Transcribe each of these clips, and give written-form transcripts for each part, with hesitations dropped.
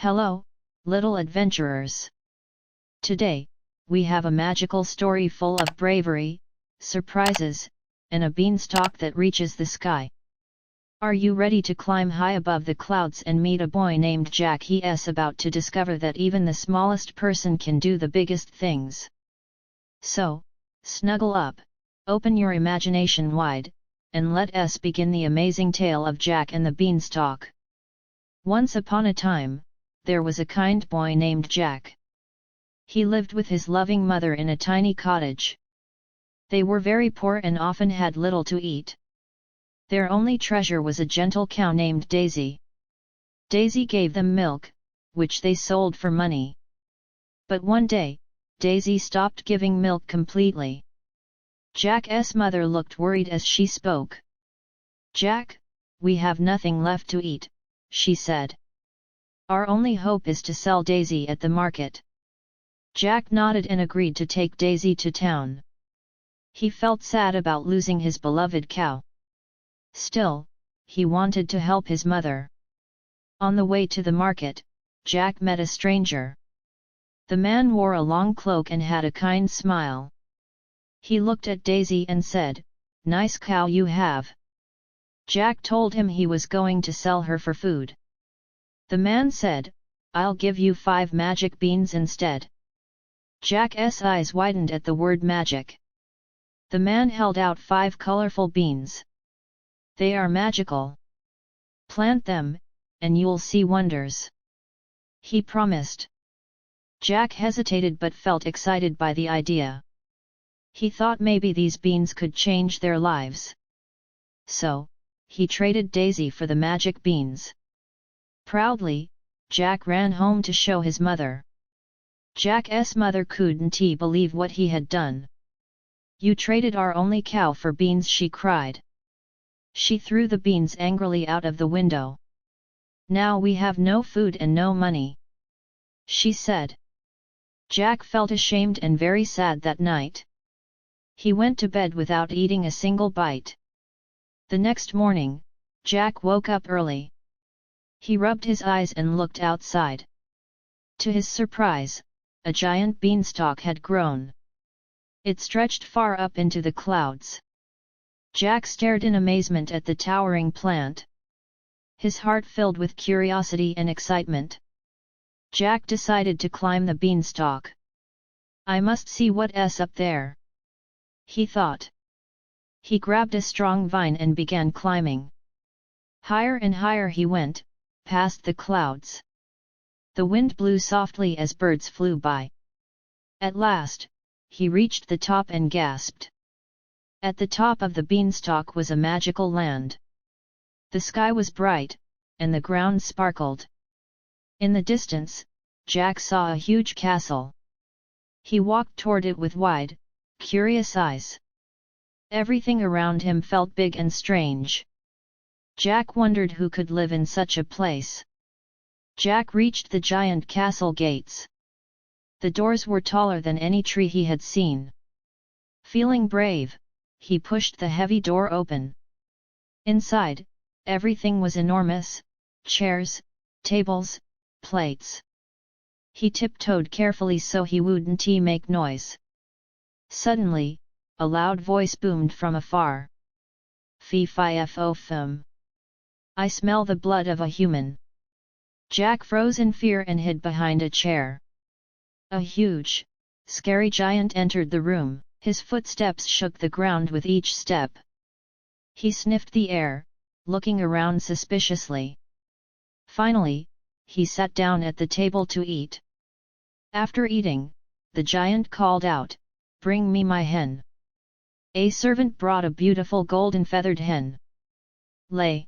Hello, little adventurers. Today, we have a magical story full of bravery, surprises, and a beanstalk that reaches the sky. Are you ready to climb high above the clouds and meet a boy named Jack? He is about to discover that even the smallest person can do the biggest things. So, snuggle up, open your imagination wide, and let us begin the amazing tale of Jack and the Beanstalk. Once upon a time, there was a kind boy named Jack. He lived with his loving mother in a tiny cottage. They were very poor and often had little to eat. Their only treasure was a gentle cow named Daisy. Daisy gave them milk, which they sold for money. But one day, Daisy stopped giving milk completely. Jack's mother looked worried as she spoke. "Jack, we have nothing left to eat," she said. "Our only hope is to sell Daisy at the market." Jack nodded and agreed to take Daisy to town. He felt sad about losing his beloved cow. Still, he wanted to help his mother. On the way to the market, Jack met a stranger. The man wore a long cloak and had a kind smile. He looked at Daisy and said, "Nice cow you have." Jack told him he was going to sell her for food. The man said, "I'll give you 5 magic beans instead." Jack's eyes widened at the word magic. The man held out 5 colorful beans. "They are magical. Plant them, and you'll see wonders," he promised. Jack hesitated but felt excited by the idea. He thought maybe these beans could change their lives. So, he traded Daisy for the magic beans. Proudly, Jack ran home to show his mother. Jack's mother couldn't believe what he had done. "You traded our only cow for beans," she cried. She threw the beans angrily out of the window. "Now we have no food and no money," she said. Jack felt ashamed and very sad that night. He went to bed without eating a single bite. The next morning, Jack woke up early. He rubbed his eyes and looked outside. To his surprise, a giant beanstalk had grown. It stretched far up into the clouds. Jack stared in amazement at the towering plant. His heart filled with curiosity and excitement. Jack decided to climb the beanstalk. "I must see what's up there," he thought. He grabbed a strong vine and began climbing. Higher and higher he went, past the clouds. The wind blew softly as birds flew by. At last, he reached the top and gasped. At the top of the beanstalk was a magical land. The sky was bright, and the ground sparkled. In the distance, Jack saw a huge castle. He walked toward it with wide, curious eyes. Everything around him felt big and strange. Jack wondered who could live in such a place. Jack reached the giant castle gates. The doors were taller than any tree he had seen. Feeling brave, he pushed the heavy door open. Inside, everything was enormous: chairs, tables, plates. He tiptoed carefully so he wouldn't make noise. Suddenly, a loud voice boomed from afar. "Fee-fi-fo-fum. I smell the blood of a human." Jack froze in fear and hid behind a chair. A huge, scary giant entered the room. His footsteps shook the ground with each step. He sniffed the air, looking around suspiciously. Finally, he sat down at the table to eat. After eating, the giant called out, "Bring me my hen." A servant brought a beautiful golden feathered hen. "Lay!"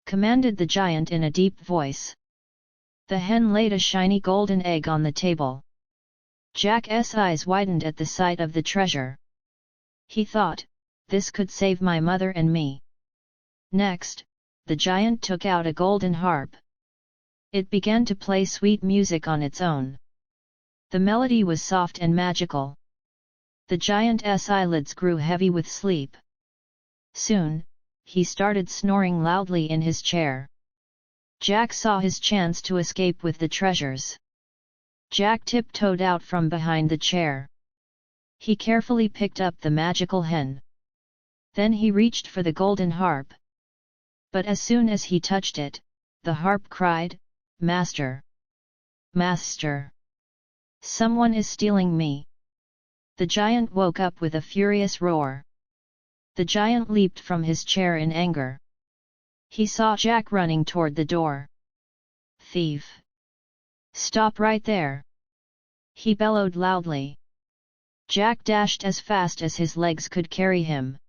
commanded the giant in a deep voice. The hen laid a shiny golden egg on the table. Jack's eyes widened at the sight of the treasure. He thought, "This could save my mother and me." Next, the giant took out a golden harp. It began to play sweet music on its own. The melody was soft and magical. The giant's eyelids grew heavy with sleep. Soon, he started snoring loudly in his chair. Jack saw his chance to escape with the treasures. Jack tiptoed out from behind the chair. He carefully picked up the magical hen. Then he reached for the golden harp. But as soon as he touched it, the harp cried, "Master! Master! Someone is stealing me!" The giant woke up with a furious roar. The giant leaped from his chair in anger. He saw Jack running toward the door. "Thief! Stop right there!" he bellowed loudly. Jack dashed as fast as his legs could carry him.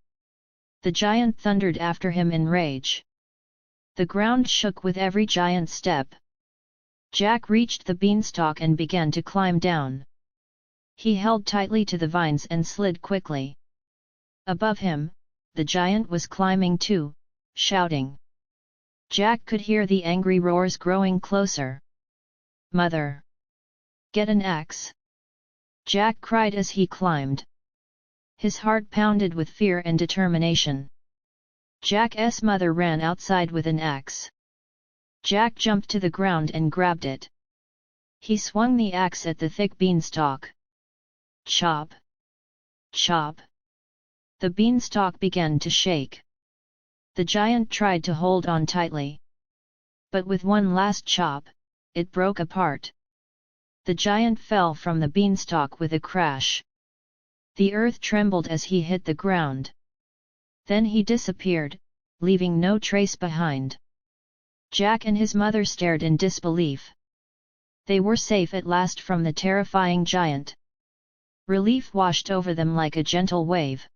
The giant thundered after him in rage. The ground shook with every giant step. Jack reached the beanstalk and began to climb down. He held tightly to the vines and slid quickly. Above him, the giant was climbing too, shouting. Jack could hear the angry roars growing closer. "Mother! Get an axe!" Jack cried as he climbed. His heart pounded with fear and determination. Jack's mother ran outside with an axe. Jack jumped to the ground and grabbed it. He swung the axe at the thick beanstalk. Chop! Chop! The beanstalk began to shake. The giant tried to hold on tightly. But with one last chop, it broke apart. The giant fell from the beanstalk with a crash. The earth trembled as he hit the ground. Then he disappeared, leaving no trace behind. Jack and his mother stared in disbelief. They were safe at last from the terrifying giant. Relief washed over them like a gentle wave.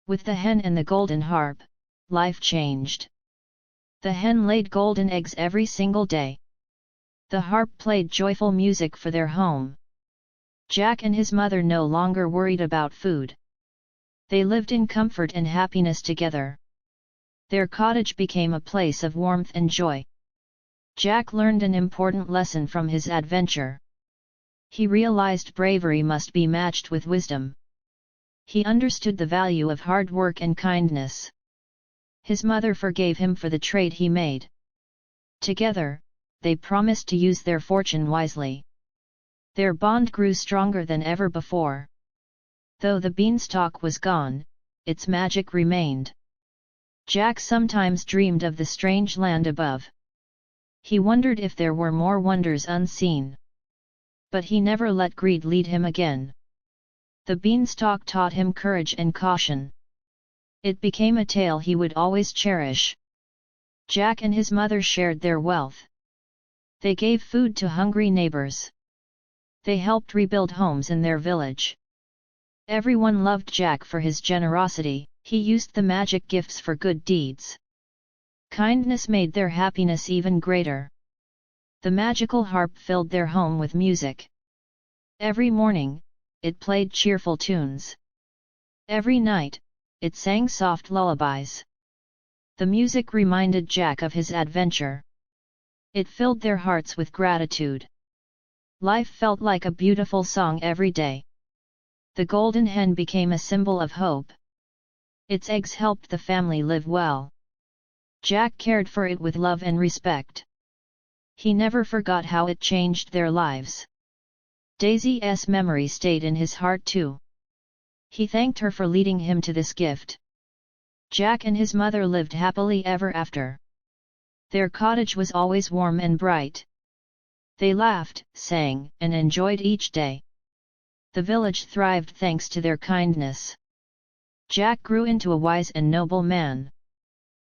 With the hen and the golden harp, life changed. The hen laid golden eggs every single day. The harp played joyful music for their home. Jack and his mother no longer worried about food. They lived in comfort and happiness together. Their cottage became a place of warmth and joy. Jack learned an important lesson from his adventure. He realized bravery must be matched with wisdom. He understood the value of hard work and kindness. His mother forgave him for the trade he made. Together, they promised to use their fortune wisely. Their bond grew stronger than ever before. Though the beanstalk was gone, its magic remained. Jack sometimes dreamed of the strange land above. He wondered if there were more wonders unseen. But he never let greed lead him again. The beanstalk taught him courage and caution. It became a tale he would always cherish. Jack and his mother shared their wealth. They gave food to hungry neighbors. They helped rebuild homes in their village. Everyone loved Jack for his generosity. He used the magic gifts for good deeds. Kindness made their happiness even greater. The magical harp filled their home with music. Every morning, it played cheerful tunes. Every night, it sang soft lullabies. The music reminded Jack of his adventure. It filled their hearts with gratitude. Life felt like a beautiful song every day. The golden hen became a symbol of hope. Its eggs helped the family live well. Jack cared for it with love and respect. He never forgot how it changed their lives. Daisy's memory stayed in his heart too. He thanked her for leading him to this gift. Jack and his mother lived happily ever after. Their cottage was always warm and bright. They laughed, sang, and enjoyed each day. The village thrived thanks to their kindness. Jack grew into a wise and noble man.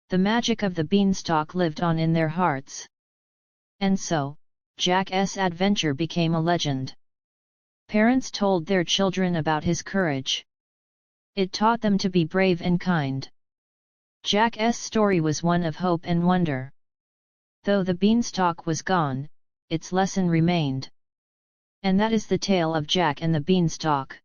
The magic of the beanstalk lived on in their hearts. And so, Jack's adventure became a legend. Parents told their children about his courage. It taught them to be brave and kind. Jack's story was one of hope and wonder. Though the beanstalk was gone, its lesson remained. And that is the tale of Jack and the Beanstalk.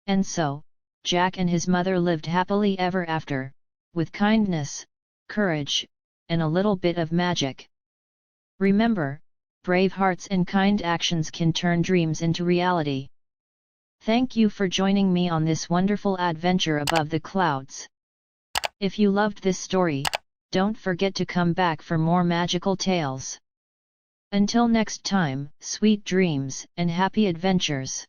And so, Jack and his mother lived happily ever after, with kindness, courage, and a little bit of magic. Remember, brave hearts and kind actions can turn dreams into reality. Thank you for joining me on this wonderful adventure above the clouds. If you loved this story, Don't forget to come back for more magical tales. Until next time, sweet dreams and happy adventures.